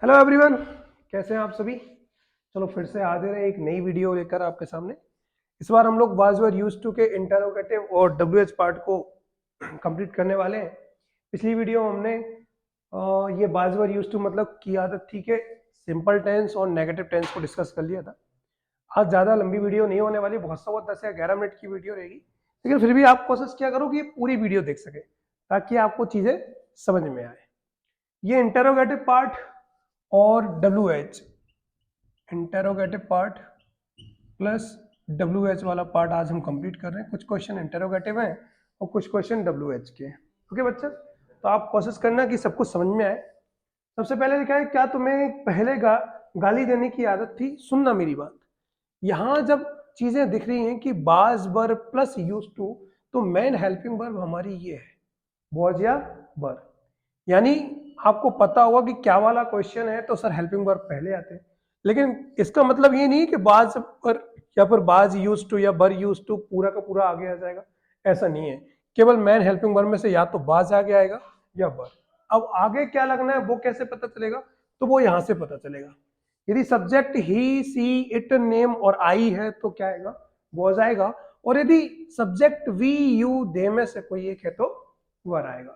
Hello everyone, कैसे हैं आप सभी। चलो फिर से हाजिर है एक नई वीडियो लेकर आपके सामने। इस बार हम लोग वाज वर यूज्ड टू के इंटरोगेटिव और डब्ल्यूएच पार्ट को कंप्लीट करने वाले हैं। पिछली वीडियो में हमने ये वाज वर यूज्ड टू मतलब की आदत थी के सिंपल टेंस और नेगेटिव टेंस को डिस्कस कर लिया था। आज ज़्यादा लंबी वीडियो नहीं होने वाली, बहुत सा 10 या 11 मिनट की वीडियो रहेगी, लेकिन फिर भी आप कोशिश किया करो कि ये पूरी वीडियो देख सके ताकि आपको चीज़ें समझ में आए। ये इंटरोगेटिव पार्ट और W H, interrogative part plus W H वाला पार्ट आज हम कंप्लीट कर रहे हैं। कुछ क्वेश्चन इंटेरोगेटिव हैं और कुछ क्वेश्चन डब्ल्यू एच के हैं। ओके बच्चा, तो आप कोशिश करना कि सब कुछ समझ में आए। सबसे पहले लिखा है, क्या तुम्हें पहले गाली देने की आदत थी। सुनना मेरी बात, यहाँ जब चीजें दिख रही हैं कि बाज वर्ब प्लस यूज टू, तो मेन हेल्पिंग वर्ब हमारी ये है, वॉज या वर। यानी आपको पता होगा कि क्या वाला क्वेश्चन है तो सर हेल्पिंग वर्ब पहले आते हैं, लेकिन इसका मतलब ये नहीं कि बाज पर या फिर बाज यूज टू या बर यूज टू पूरा का पूरा आगे आ जाएगा, ऐसा नहीं है। केवल मैन हेल्पिंग वर्ब में से या तो बाज आगे आएगा या बर। अब आगे क्या लगना है वो कैसे पता चलेगा, तो वो यहां से पता चलेगा। यदि subject he see it name और आई है तो क्या आएगा, वॉज आएगा। और यदि सब्जेक्ट वी यू दे में से कोई एक है तो वर आएगा।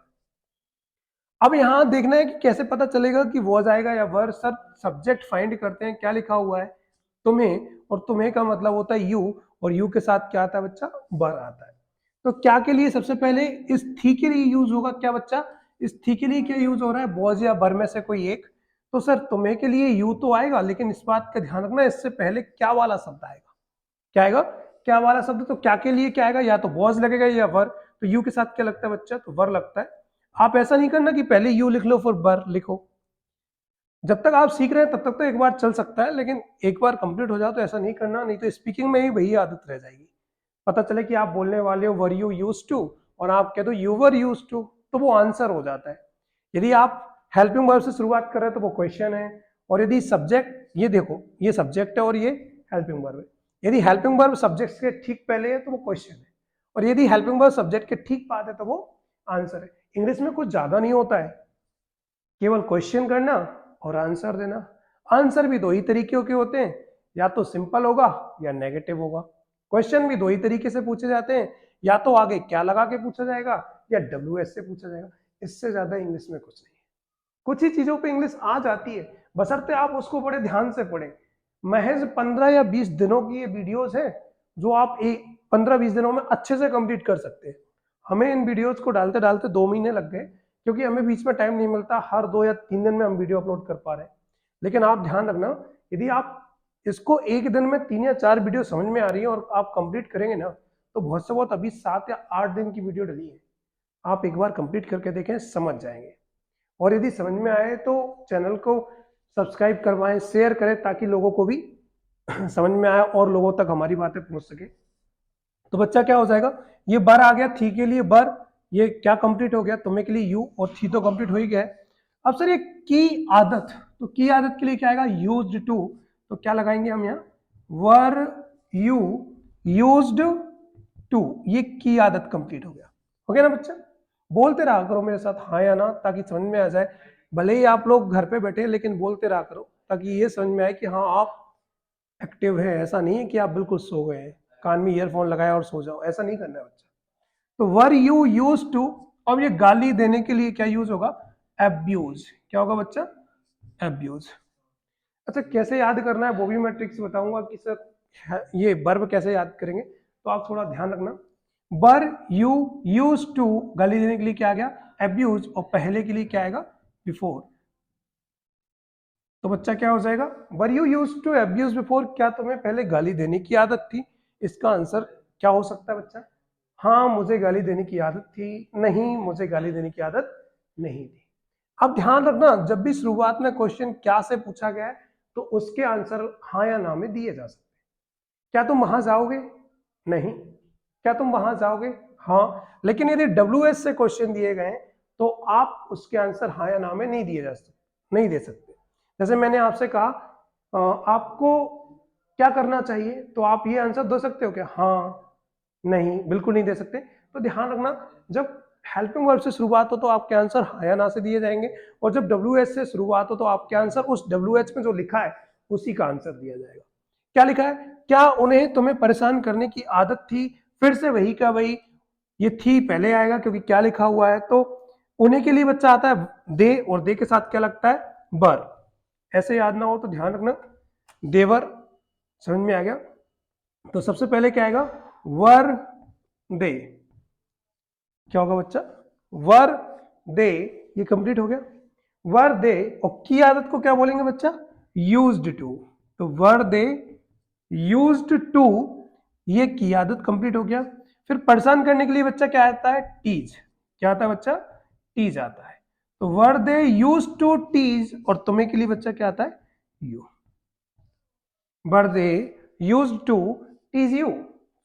अब यहां देखना है कि कैसे पता चलेगा कि वॉज आएगा या वर। सर सब्जेक्ट फाइंड करते हैं, क्या लिखा हुआ है तुम्हें, और तुम्हें का मतलब होता है यू, और यू के साथ क्या आता है बच्चा, वर आता है। तो क्या के लिए सबसे पहले इस थी के लिए यूज होगा, क्या बच्चा, इस थी के लिए क्या यूज हो रहा है, वॉज या वर में से कोई एक। तो सर तुम्हें के लिए यू तो आएगा, लेकिन इस बात का ध्यान रखना इससे पहले क्या वाला शब्द आएगा। क्या आएगा, क्या वाला शब्द। तो क्या के लिए क्या आएगा, या तो वॉज लगेगा या वर। तो यू के साथ क्या लगता है बच्चा, तो वर लगता है। आप ऐसा नहीं करना कि पहले यू लिख लो फिर वर लिखो। जब तक आप सीख रहे हैं तब तक तो एक बार चल सकता है, लेकिन एक बार कंप्लीट हो जाओ तो ऐसा नहीं करना, नहीं तो स्पीकिंग में ही वही आदत रह जाएगी। पता चले कि आप बोलने वाले हो वर यू यूज टू और आप कह दो यू वर यूज टू, तो वो आंसर हो जाता है। यदि आप हेल्पिंग वर्ब से शुरुआत कर रहे हैं तो वो क्वेश्चन है, और यदि सब्जेक्ट, ये देखो ये सब्जेक्ट है और ये हेल्पिंग वर्ब है। यदि हेल्पिंग वर्ब सब्जेक्ट के ठीक पहले है तो वो क्वेश्चन है, और यदि हेल्पिंग वर्ब सब्जेक्ट के ठीक बाद है तो वो आंसर है। इंग्लिश में कुछ ज्यादा नहीं होता है, केवल क्वेश्चन करना और आंसर देना। आंसर भी दो ही तरीके के होते हैं, या तो सिंपल होगा या नेगेटिव होगा। क्वेश्चन भी दो ही तरीके से पूछे जाते हैं, या तो आगे क्या लगा के पूछा जाएगा या डब्ल्यू एस से पूछा जाएगा। इससे ज्यादा इंग्लिश में कुछ नहीं है। कुछ ही चीजों पे इंग्लिश आ जाती है, बशर्ते आप उसको बड़े ध्यान से पढ़ें। महज 15 या 20 दिनों की ये वीडियोस है जो आप 15-20 दिनों में अच्छे से कंप्लीट कर सकते हैं। हमें इन वीडियोस को डालते डालते 2 महीने लग गए, क्योंकि हमें बीच में टाइम नहीं मिलता, हर 2 या 3 दिन में हम वीडियो अपलोड कर पा रहे हैं। लेकिन आप ध्यान रखना, यदि आप इसको एक दिन में 3 या 4 वीडियो समझ में आ रही है और आप कंप्लीट करेंगे ना, तो बहुत से बहुत अभी 7 या 8 दिन की वीडियो डली है, आप एक बार कंप्लीट करके देखें, समझ जाएंगे। और यदि समझ में आए तो चैनल को सब्सक्राइब करवाएं, शेयर करें, ताकि लोगों को भी समझ में आए और लोगों तक हमारी बातें पहुंच सके। तो बच्चा क्या हो जाएगा, ये बर आ गया, थी के लिए बर, ये क्या कंप्लीट हो गया, तुम्हें के लिए यू, और थी तो कंप्लीट हो ही गया है। अब सर ये की आदत, तो की आदत के लिए क्या आएगा, यूज्ड टू। तो क्या लगाएंगे हम यहाँ, वर यू यूज्ड टू, ये की आदत कंप्लीट हो गया। हो गया ना बच्चा। बोलते रहा करो मेरे साथ हाँ या ना, ताकि समझ में आ जाए। भले ही आप लोग घर पे बैठे, लेकिन बोलते रहा करो ताकि ये समझ में आए कि हाँ आप एक्टिव है। ऐसा नहीं है कि आप बिल्कुल सो गए हैं, कान में ईयरफोन लगाया और सो जाओ, ऐसा नहीं करना है बच्चा। तो वर यू यूज टू, अब ये गाली देने के लिए क्या यूज होगा, एब्यूज। क्या होगा बच्चा, एब्यूज। अच्छा कैसे याद करना है वो भी मैं ट्रिक्स बताऊंगा कि सर ये वर्ब कैसे याद करेंगे, तो आप थोड़ा ध्यान रखना। वर यू यूज टू गाली देने के लिए क्या आ गया, एब्यूज, और पहले के लिए क्या आएगा, बिफोर। तो बच्चा क्या हो जाएगा, were you use to abuse before, क्या तुम्हें पहले गाली देने की आदत थी। इसका आंसर क्या हो सकता है बच्चा, हाँ मुझे गाली देने की आदत थी, नहीं मुझे गाली देने की आदत नहीं थी। अब ध्यान रखना, जब भी शुरुआत में क्वेश्चन क्या से पूछा गया है तो उसके आंसर हाँ या ना में दिए जा सकते हैं। क्या तुम वहां जाओगे, नहीं। क्या तुम वहां जाओगे, हाँ। लेकिन यदि डब्ल्यू एस से क्वेश्चन दिए गए तो आप उसके आंसर हाँ या ना में नहीं दिए जा सकते, नहीं दे सकते। जैसे मैंने आपसे कहा आपको क्या करना चाहिए, तो आप ये आंसर दे सकते हो क्या, हाँ, नहीं, बिल्कुल नहीं दे सकते। तो ध्यान रखना, जब हेल्पिंग वर्ब से शुरुआत हो तो आपके आंसर हाँ या ना से दिए जाएंगे, और जब WH से शुरुआत हो तो आपके आंसर उस WH में जो लिखा है उसी का आंसर दिया जाएगा। क्या लिखा है, क्या उन्हें तुम्हें परेशान करने की आदत थी, फिर से वही का वही, ये थी पहले आएगा क्योंकि क्या लिखा हुआ है, तो उन्हें के लिए बच्चा आता है दे, और दे के साथ क्या लगता है बर। ऐसे याद ना हो तो ध्यान रखना, देवर। समझ में आ गया? तो सबसे पहले क्या आएगा, वर दे। क्या होगा बच्चा, वर दे, ये कंप्लीट हो गया। वर दे, और की आदत को क्या बोलेंगे बच्चा, यूज्ड टू। तो वर दे यूज्ड टू, ये की आदत कंप्लीट हो गया। फिर परेशान करने के लिए बच्चा क्या आता है, टीज। क्या आता है बच्चा, टीज आता है। तो were they use to tease, और तुम्हें के लिए बच्चा क्या आता है, you. Were they use to tease you.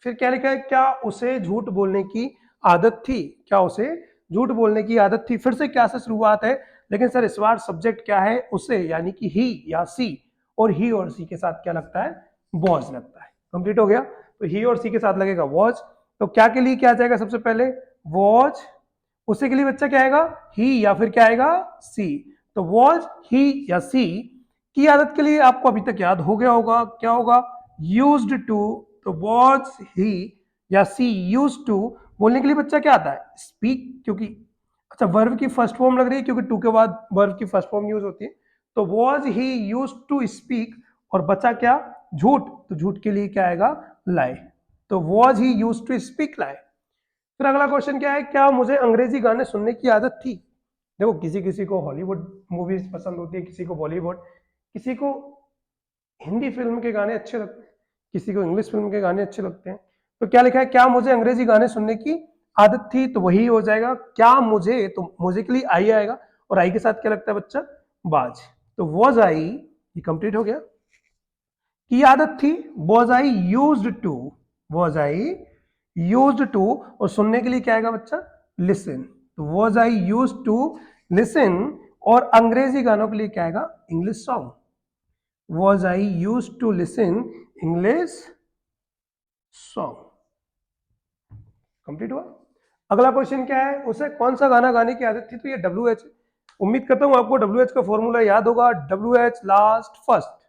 फिर क्या लिखा है, क्या उसे झूठ बोलने की आदत थी, क्या उसे झूठ बोलने की आदत थी। फिर से क्या से शुरुआत है, लेकिन सर इस बार सब्जेक्ट क्या है, उसे, यानी कि ही या सी, और ही और सी के साथ क्या लगता है, वॉज लगता है। कंप्लीट हो गया, तो ही और सी के साथ लगेगा वॉज। तो क्या के लिए क्या आ जाएगा, सबसे पहले वॉज, उसे के लिए बच्चा क्या आएगा, ही, या फिर क्या आएगा, सी। तो वॉज ही या सी की आदत के लिए आपको अभी तक याद हो गया होगा, क्या होगा, यूज्ड टू। तो वॉज ही या सी यूज्ड टू बोलने के लिए बच्चा क्या आता है, स्पीक, क्योंकि अच्छा वर्ब की फर्स्ट फॉर्म लग रही है क्योंकि टू के बाद वर्ब की फर्स्ट फॉर्म यूज होती है। तो was he used to speak, और बचा क्या, झूठ। तो झूठ के लिए क्या आएगा, लाई। तो was he used to speak lie. फिर अगला क्वेश्चन क्या है, क्या मुझे अंग्रेजी गाने सुनने की आदत थी। देखो किसी किसी को हॉलीवुड मूवीज पसंद होती है, किसी को बॉलीवुड, किसी को हिंदी फिल्म के गाने अच्छे लगते हैं, किसी को इंग्लिश फिल्म के गाने अच्छे लगते हैं। तो क्या लिखा है, क्या मुझे अंग्रेजी गाने सुनने की आदत थी, तो वही हो जाएगा क्या मुझे, तो मुझे के लिए आई आएगा, और आई के साथ क्या लगता है बच्चा, बाज। तो वॉज आई, ये कंप्लीट हो गया। की आदत थी, was I used to, was I used to, और सुनने के लिए क्या आएगा बच्चा, लिसन। तो was I used to listen, और अंग्रेजी गानों के लिए क्या आएगा, English song. Was I used to listen English song? Complete हुआ। अगला क्वेश्चन क्या है, उसे कौन सा गाना गाने की आदत थी, तो ये WH। उम्मीद करता हूं आपको WH का फॉर्मूला याद होगा, WH लास्ट फर्स्ट।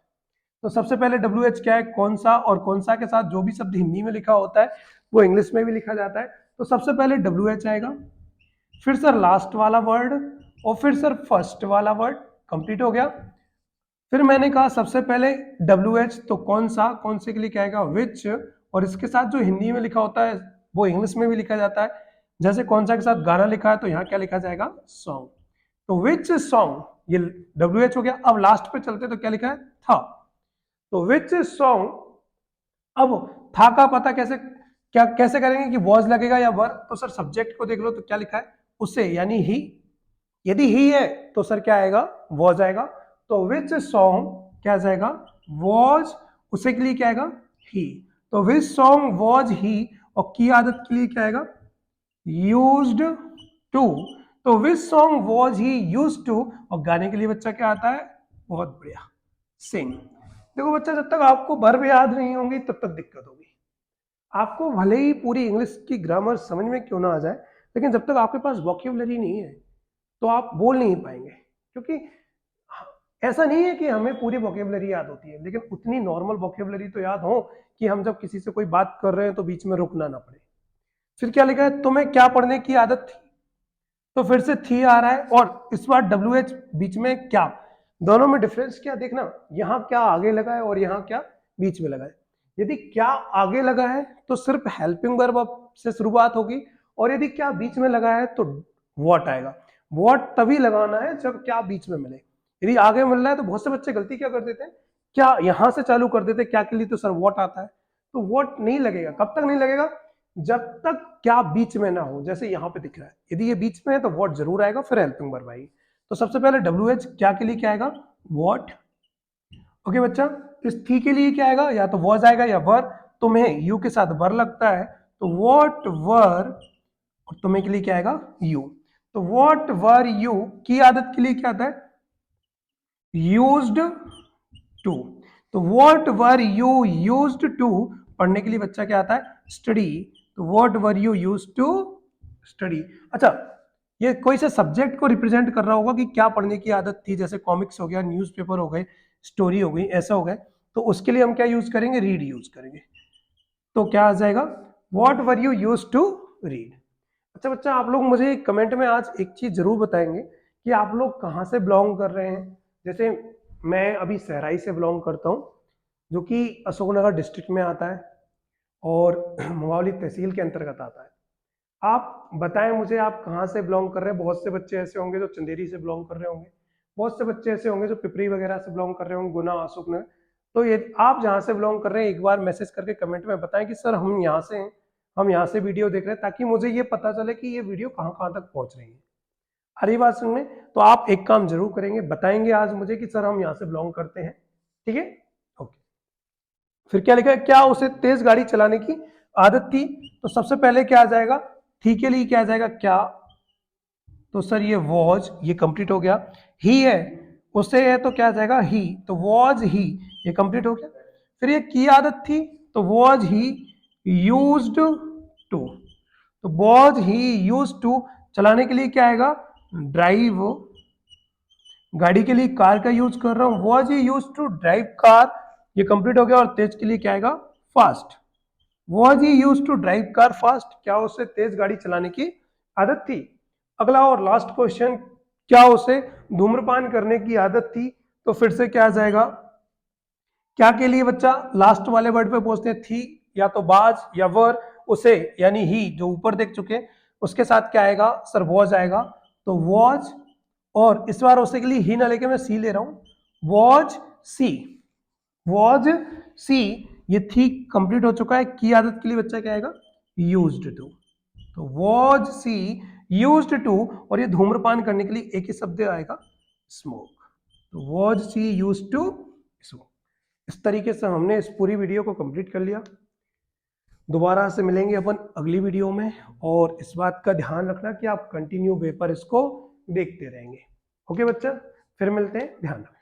तो सबसे पहले WH क्या है, कौन सा, और कौन सा के साथ जो भी शब्द हिंदी में लिखा होता है वो इंग्लिश में भी लिखा जाता है। तो सबसे पहले WH आएगा, फिर सर लास्ट वाला वर्ड, और फिर सर फर्स्ट वाला वर्ड। कंप्लीट हो गया। फिर मैंने कहा सबसे पहले WH, तो कौन सा, कौन से के लिए क्या आएगा, विच, और इसके साथ जो हिंदी में लिखा होता है वो इंग्लिश में भी लिखा जाता है। जैसे कौन सा के साथ गाना लिखा है तो यहाँ क्या लिखा जाएगा, सॉन्ग। तो विच सॉन्ग, ये WH हो गया। अब लास्ट पे चलते तो क्या लिखा है, था। तो विच सॉन्ग, अब था का पता कैसे, क्या कैसे करेंगे कि वॉज लगेगा या वर। तो सर सब्जेक्ट को देख लो तो क्या लिखा है, उसे, यानी ही। यदि ही है तो सर क्या आएगा, वॉज आएगा। तो विच सॉन्ग क्या जाएगा, वॉज, उसे के लिए क्या आएगा, ही। तो विच सॉन्ग वॉज ही, और की आदत के लिए क्या आएगा, यूज्ड टू। तो which song was he used to, और गाने के लिए बच्चा क्या आता है, बहुत बढ़िया, सिंग। देखो बच्चा, जब तक आपको वर्ब याद नहीं होंगी तब तक दिक्कत होगी। आपको भले ही पूरी इंग्लिश की ग्रामर समझ में क्यों ना आ जाए, लेकिन जब तक आपके पास वोकैबुलरी नहीं है तो आप बोल नहीं पाएंगे। क्योंकि ऐसा नहीं है कि हमें पूरी वोकैबुलरी याद होती है, लेकिन उतनी नॉर्मल वोकैबुलरी तो याद हो कि हम जब किसी से कोई बात कर रहे हैं तो बीच में रुकना ना पड़े। फिर क्या लिखा है, तुम्हें क्या पढ़ने की आदत थी, तो फिर से थी आ रहा है, और इस बार WH बीच में क्या, दोनों में डिफरेंस क्या देखना, यहाँ क्या आगे लगा है और यहाँ क्या बीच में लगा है। यदि क्या आगे लगा है तो सिर्फ हेल्पिंग वर्ब से शुरुआत होगी, और यदि क्या बीच में लगा है तो व्हाट आएगा। व्हाट तभी लगाना है जब क्या बीच में मिले। यदि आगे मिल रहा है तो बहुत से बच्चे गलती क्या कर देते हैं, क्या यहां से चालू कर देते हैं क्या के लिए, तो सर व्हाट आता है। तो व्हाट नहीं लगेगा, कब तक नहीं लगेगा, जब तक क्या बीच में ना हो। जैसे यहाँ पे दिख रहा है, यदि ये बीच में है तो व्हाट जरूर आएगा, फिर हेल्पिंग वर्ब आएगी। तो सबसे पहले WH क्या के लिए क्या आएगा, व्हाट। ओके बच्चा, इस थी के लिए क्या आएगा, या तो वॉज आएगा या वर। तुम्हें यू के साथ वर लगता है तो व्हाट वर, और तुम्हें के लिए क्या आएगा, यू। तो व्हाट वर यू की आदत के लिए क्या आता है, यूज्ड टू। तो what were you used to, पढ़ने के लिए बच्चा क्या आता है, स्टडी। तो what were you used to study. अच्छा, ये कोई से सब्जेक्ट को रिप्रेजेंट कर रहा होगा कि क्या पढ़ने की आदत थी, जैसे कॉमिक्स हो गया, न्यूज़पेपर हो गए, स्टोरी हो गई, ऐसा हो गया, तो उसके लिए हम क्या यूज करेंगे, रीड यूज करेंगे। तो क्या आ जाएगा, what were you use to read. अच्छा बच्चा, आप लोग मुझे कमेंट में आज एक चीज जरूर बताएंगे कि आप लोग कहाँ से बिलोंग कर रहे हैं। जैसे मैं अभी सहराई से बिलोंग करता हूँ, जो कि अशोकनगर डिस्ट्रिक्ट में आता है और मोहाली तहसील के अंतर्गत आता है। आप बताएं मुझे, आप कहाँ से बिलोंग कर रहे हैं। बहुत से बच्चे ऐसे होंगे जो चंदेरी से बिलोंग कर रहे होंगे, बहुत से बच्चे ऐसे होंगे जो पिपरी वगैरह से बिलोंग कर रहे होंगे, गुना, अशोकनगर। तो ये आप जहाँ से बिलोंग कर रहे हैं, एक बार मैसेज करके कमेंट में बताएं कि सर हम यहाँ से हैं, हम यहाँ से वीडियो देख रहे हैं, ताकि मुझे ये पता चले कि ये वीडियो कहाँ कहाँ तक पहुँच रही है। आ रही बात सुनने? तो आप एक काम जरूर करेंगे, बताएंगे आज मुझे कि सर हम यहाँ से बिलोंग करते हैं। ठीक है, ओके। फिर क्या लिखा है, क्या उसे तेज गाड़ी चलाने की आदत थी। तो सबसे पहले क्या आ जाएगा, थी के लिए क्या आ जाएगा, क्या। तो सर ये वॉज, ये कंप्लीट हो गया। ही है, उसे है तो क्या आ जाएगा, ही, तो वॉज ही, ये कंप्लीट हो गया। फिर ये की आदत थी, तो वॉज ही यूज्ड टू। तो वॉज ही यूज्ड टू, चलाने के लिए क्या आएगा, ड्राइव। गाड़ी के लिए कार का यूज कर रहा हूं, was he use to drive car, ये कंप्लीट हो गया। और तेज के लिए क्या आएगा, fast. Was he use to drive car fast, क्या उसे तेज गाड़ी चलाने की आदत थी। अगला और लास्ट क्वेश्चन, क्या उसे धूम्रपान करने की आदत थी। तो फिर से क्या आ जाएगा, क्या के लिए बच्चा लास्ट वाले वर्ड पे पहुंचते हैं, थी या तो बाज या वर, उसे यानी ही जो ऊपर देख चुके, उसके साथ क्या आएगा सर, वॉज आएगा। तो वॉज, और इस बार उसे के लिए ही ना लेके मैं सी ले रहा हूं, वॉज सी, वॉज सी, ये थी कंप्लीट हो चुका है। की आदत के लिए बच्चा क्या आएगा, यूज्ड टू। तो वॉज सी यूज्ड टू, और ये धूम्रपान करने के लिए एक ही शब्द आएगा, स्मोक। तो was she used to smoke. इस तरीके से हमने इस पूरी वीडियो को कंप्लीट कर लिया। दोबारा से मिलेंगे अपन अगली वीडियो में, और इस बात का ध्यान रखना कि आप कंटिन्यू पेपर इसको देखते रहेंगे। ओके बच्चा, फिर मिलते हैं, ध्यान रखना।